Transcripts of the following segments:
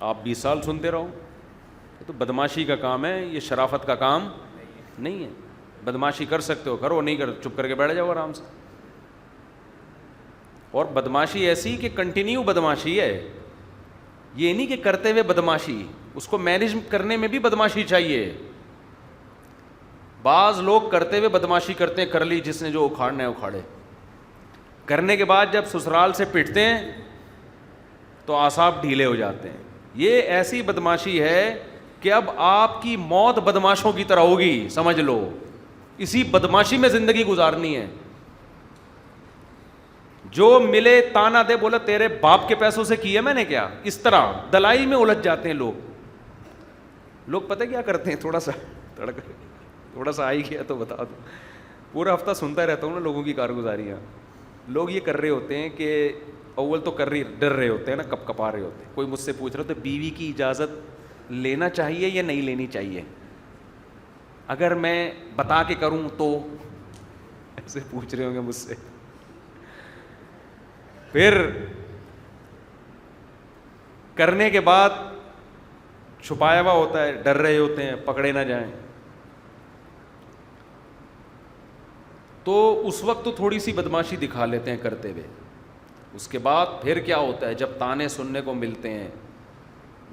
آپ 20 سال سنتے رہو، یہ تو بدماشی کا کام ہے، یہ شرافت کا کام نہیں ہے۔ بدماشی کر سکتے ہو کرو، نہیں کر چپ کر کے بیٹھ جاؤ آرام سے۔ اور بدماشی ایسی کہ کنٹینیو بدماشی ہے، یہ نہیں کہ کرتے ہوئے بدماشی، اس کو مینیج کرنے میں بھی بدماشی چاہیے۔ بعض لوگ کرتے ہوئے بدماشی کرتے ہیں، کر لی جس نے جو اکھاڑنا ہے اکھاڑے، کرنے کے بعد جب سسرال سے پٹتے ہیں تو اعصاب ڈھیلے ہو جاتے ہیں۔ یہ ایسی بدماشی ہے کہ اب آپ کی موت بدماشوں کی طرح ہوگی، سمجھ لو، اسی بدماشی میں زندگی گزارنی ہے۔ جو ملے تانا دے، بولا تیرے باپ کے پیسوں سے کیا میں نے کیا، اس طرح دلائل میں الجھ جاتے ہیں لوگ پتہ کیا کرتے ہیں، تھوڑا سا آئی گیا تو بتا دو، پورا ہفتہ سنتا رہتا ہوں نا لوگوں کی کارگزاریاں۔ لوگ یہ کر رہے ہوتے ہیں کہ اول تو ڈر رہے ہوتے ہیں نا، کپ کپا رہے ہوتے ہیں۔ کوئی مجھ سے پوچھ رہا تو بیوی کی اجازت لینا چاہیے یا نہیں لینی چاہیے، اگر میں بتا کے کروں تو، ایسے پوچھ رہے ہوں گے مجھ سے۔ پھر کرنے کے بعد چھپایا ہوا ہوتا ہے، ڈر رہے ہوتے ہیں پکڑے نہ جائیں، تو اس وقت تو تھوڑی سی بدماشی دکھا لیتے ہیں کرتے ہوئے۔ اس کے بعد پھر کیا ہوتا ہے، جب تانے سننے کو ملتے ہیں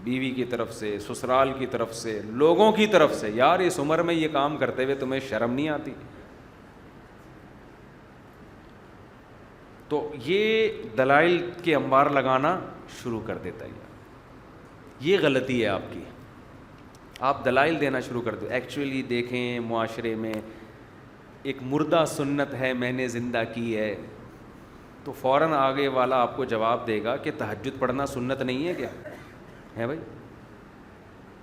بیوی کی طرف سے، سسرال کی طرف سے، لوگوں کی طرف سے، یار اس عمر میں یہ کام کرتے ہوئے تمہیں شرم نہیں آتی؟ تو یہ دلائل کے انبار لگانا شروع کر دیتا ہے، یہ غلطی ہے آپ کی۔ آپ دلائل دینا شروع کر دو۔ ایکچولی دیکھیں معاشرے میں ایک مردہ سنت ہے، میں نے زندہ کی ہے، تو فوراً آگے والا آپ کو جواب دے گا کہ تہجد پڑھنا سنت نہیں ہے کیا ہے بھائی؟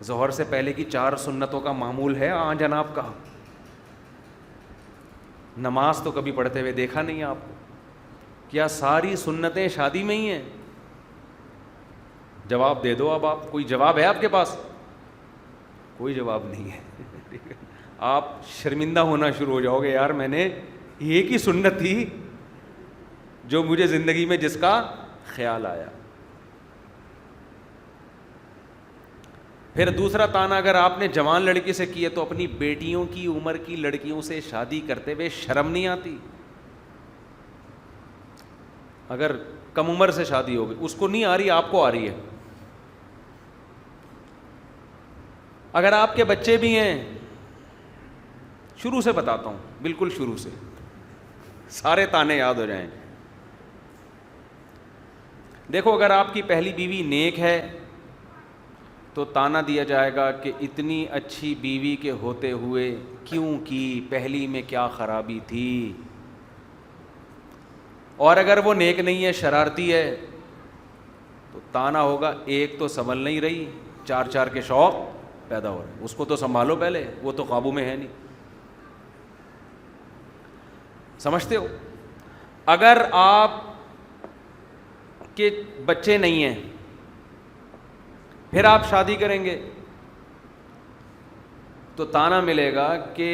ظہر سے پہلے کی 4 سنتوں کا معمول ہے جناب کا، نماز تو کبھی پڑھتے ہوئے دیکھا نہیں آپ کو، کیا ساری سنتیں شادی میں ہی ہیں؟ جواب دے دو۔ اب آپ کوئی جواب ہے آپ کے پاس؟ کوئی جواب نہیں ہے۔ آپ شرمندہ ہونا شروع ہو جاؤ گے، یار میں نے ایک ہی سنت تھی جو مجھے زندگی میں جس کا خیال آیا۔ پھر دوسرا تانا اگر آپ نے جوان لڑکی سے کی ہے تو اپنی بیٹیوں کی عمر کی لڑکیوں سے شادی کرتے ہوئے شرم نہیں آتی؟ اگر کم عمر سے شادی ہو گئی، اس کو نہیں آ رہی، آپ کو آ رہی ہے۔ اگر آپ کے بچے بھی ہیں، شروع سے بتاتا ہوں، بالکل شروع سے، سارے تانے یاد ہو جائیں۔ دیکھو اگر آپ کی پہلی بیوی نیک ہے تو تانا دیا جائے گا کہ اتنی اچھی بیوی کے ہوتے ہوئے کیوں کی، پہلی میں کیا خرابی تھی؟ اور اگر وہ نیک نہیں ہے، شرارتی ہے، تو تانا ہوگا ایک تو سنبھل نہیں رہی، 4 کے شوق پیدا ہو رہے، اس کو تو سنبھالو پہلے، وہ تو قابو میں ہے نہیں۔ سمجھتے ہو؟ اگر آپ کے بچے نہیں ہیں، پھر آپ شادی کریں گے تو تانا ملے گا کہ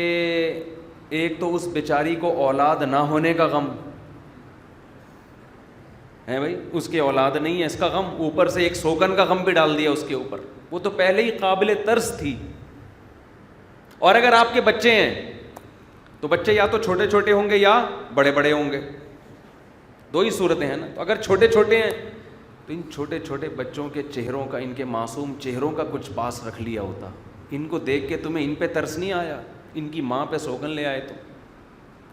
ایک تو اس بیچاری کو اولاد نہ ہونے کا غم ہے بھائی، اس کے اولاد نہیں ہے اس کا غم، اوپر سے ایک سوگن کا غم بھی ڈال دیا اس کے اوپر، وہ تو پہلے ہی قابل ترس تھی۔ اور اگر آپ کے بچے ہیں تو بچے یا تو چھوٹے چھوٹے ہوں گے یا بڑے بڑے ہوں گے، 2 ہی صورتیں ہیں نا۔ تو اگر چھوٹے چھوٹے ہیں تو ان چھوٹے چھوٹے بچوں کے چہروں کا، ان کے معصوم چہروں کا کچھ پاس رکھ لیا ہوتا، ان کو دیکھ کے تمہیں ان پہ ترس نہیں آیا، ان کی ماں پہ سوگن لے آئے تو۔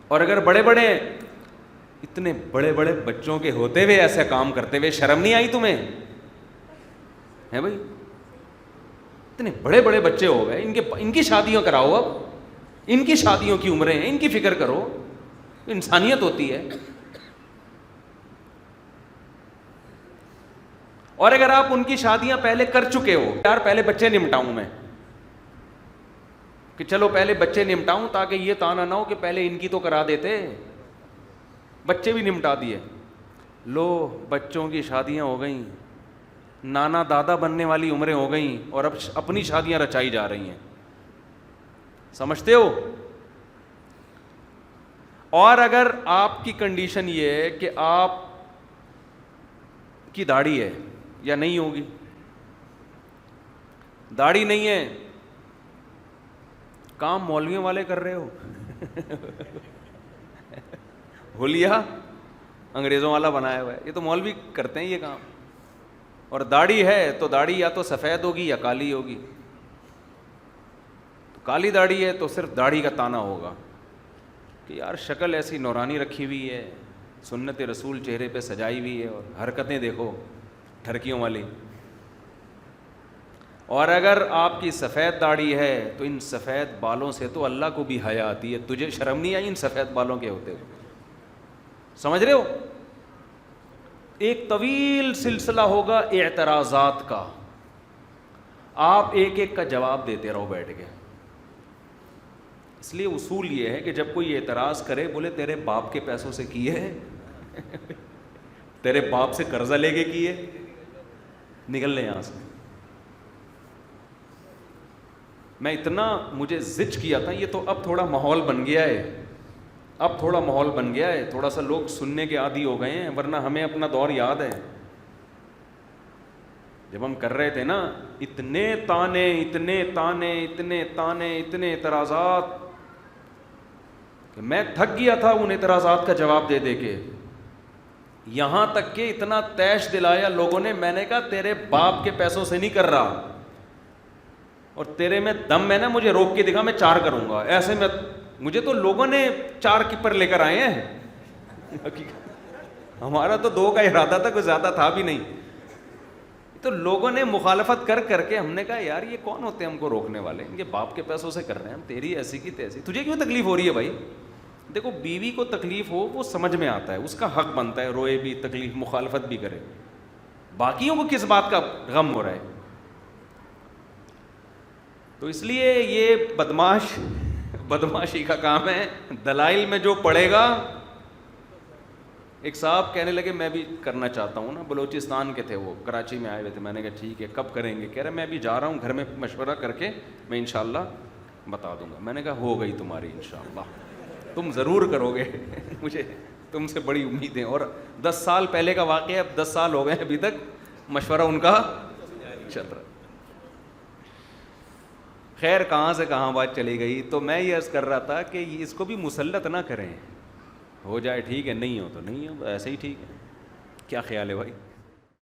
اور اگر بڑے بڑے ہیں، اتنے بڑے بڑے بچوں کے ہوتے ہوئے ایسے کام کرتے ہوئے شرم نہیں آئی تمہیں ہے بھائی؟ اتنے بڑے بڑے بچے ہو گئے، ان کی شادیاں کراؤ، اب ان کی شادیوں کی عمریں ہیں، ان کی فکر کرو، انسانیت ہوتی ہے۔ اور اگر آپ ان کی شادیاں پہلے کر چکے ہو، یار پہلے بچے نمٹاؤں میں، کہ چلو پہلے بچے نمٹاؤں تاکہ یہ تانا نہ ہو کہ پہلے ان کی تو کرا دیتے، بچے بھی نمٹا دیے، لو بچوں کی شادیاں ہو گئیں، نانا دادا بننے والی عمریں ہو گئیں، اور اب اپنی شادیاں رچائی جا رہی ہیں۔ سمجھتے ہو؟ اور اگر آپ کی کنڈیشن یہ ہے کہ آپ کی داڑھی ہے یا نہیں ہوگی, داڑھی نہیں ہے, کام مولویوں والے کر رہے ہو, حلیہ انگریزوں والا بنایا ہوا ہے, یہ تو مولوی کرتے ہیں یہ کام. اور داڑھی ہے تو داڑھی یا تو سفید ہوگی یا کالی ہوگی. تو کالی داڑھی ہے تو صرف داڑھی کا تانا ہوگا کہ یار شکل ایسی نورانی رکھی ہوئی ہے, سنت رسول چہرے پہ سجائی ہوئی ہے, اور حرکتیں دیکھو ٹھرکیوں والی. اور اگر آپ کی سفید داڑھی ہے تو ان سفید بالوں سے تو اللہ کو بھی حیا آتی ہے, تجھے شرم نہیں آئی ان سفید بالوں کے ہوتے ہوئے؟ سمجھ رہے ہو؟ ایک طویل سلسلہ ہوگا اعتراضات کا, آپ ایک ایک کا جواب دیتے رہو بیٹھ کے. اس لیے اصول یہ ہے کہ جب کوئی اعتراض کرے بولے تیرے باپ کے پیسوں سے کیے ہیں, تیرے باپ سے قرضہ لے کے کیے, نکل لے یہاں سے. میں اتنا مجھے زج کیا تھا, یہ تو اب تھوڑا ماحول بن گیا ہے, اب تھوڑا ماحول بن گیا ہے, تھوڑا سا لوگ سننے کے عادی ہو گئے ہیں, ورنہ ہمیں اپنا دور یاد ہے جب ہم کر رہے تھے نا, اتنے تانے اتنے تانے اتنے تانے اتنے اعتراضات کہ میں تھک گیا تھا ان اعتراضات کا جواب دے دے کے. یہاں تک کہ اتنا تیش دلایا لوگوں نے, میں نے کہا تیرے باپ کے پیسوں سے نہیں کر رہا, اور تیرے میں دم ہے نا مجھے روک کے دکھا, میں 4 کروں گا. ایسے میں مجھے تو لوگوں نے 4 کیپر لے کر آئے ہیں, ہمارا تو 2 کا ارادہ تھا, کوئی زیادہ تھا بھی نہیں. تو لوگوں نے مخالفت کر کر کے ہم نے کہا یار یہ کون ہوتے ہیں ہم کو روکنے والے, ان کے باپ کے پیسوں سے کر رہے ہیں ہم, تیری ایسی کی تیسی, تجھے کیوں تکلیف ہو رہی ہے بھائی؟ دیکھو بیوی کو تکلیف ہو وہ سمجھ میں آتا ہے, اس کا حق بنتا ہے, روئے بھی, تکلیف مخالفت بھی کرے, باقیوں کو کس بات کا غم ہو رہا ہے؟ تو اس لیے یہ بدماشی کا کام ہے. دلائل میں جو پڑے گا, ایک صاحب کہنے لگے میں بھی کرنا چاہتا ہوں نا, بلوچستان کے تھے وہ, کراچی میں آئے ہوئے تھے. میں نے کہا ٹھیک ہے کب کریں گے؟ کہہ رہے میں ابھی جا رہا ہوں, گھر میں مشورہ کر کے میں انشاءاللہ بتا دوں گا. میں نے کہا ہو گئی تمہاری انشاءاللہ, تم ضرور کرو گے, مجھے تم سے بڑی امیدیں. اور 10 سال پہلے کا واقعہ, اب 10 سال ہو گئے ابھی تک مشورہ ان کا چل رہا. خیر کہاں سے کہاں بات چلی گئی. تو میں یہ عرض کر رہا تھا کہ اس کو بھی مسلط نہ کریں, ہو جائے ٹھیک ہے, نہیں ہو تو نہیں ہو, ایسے ہی ٹھیک ہے. کیا خیال ہے بھائی؟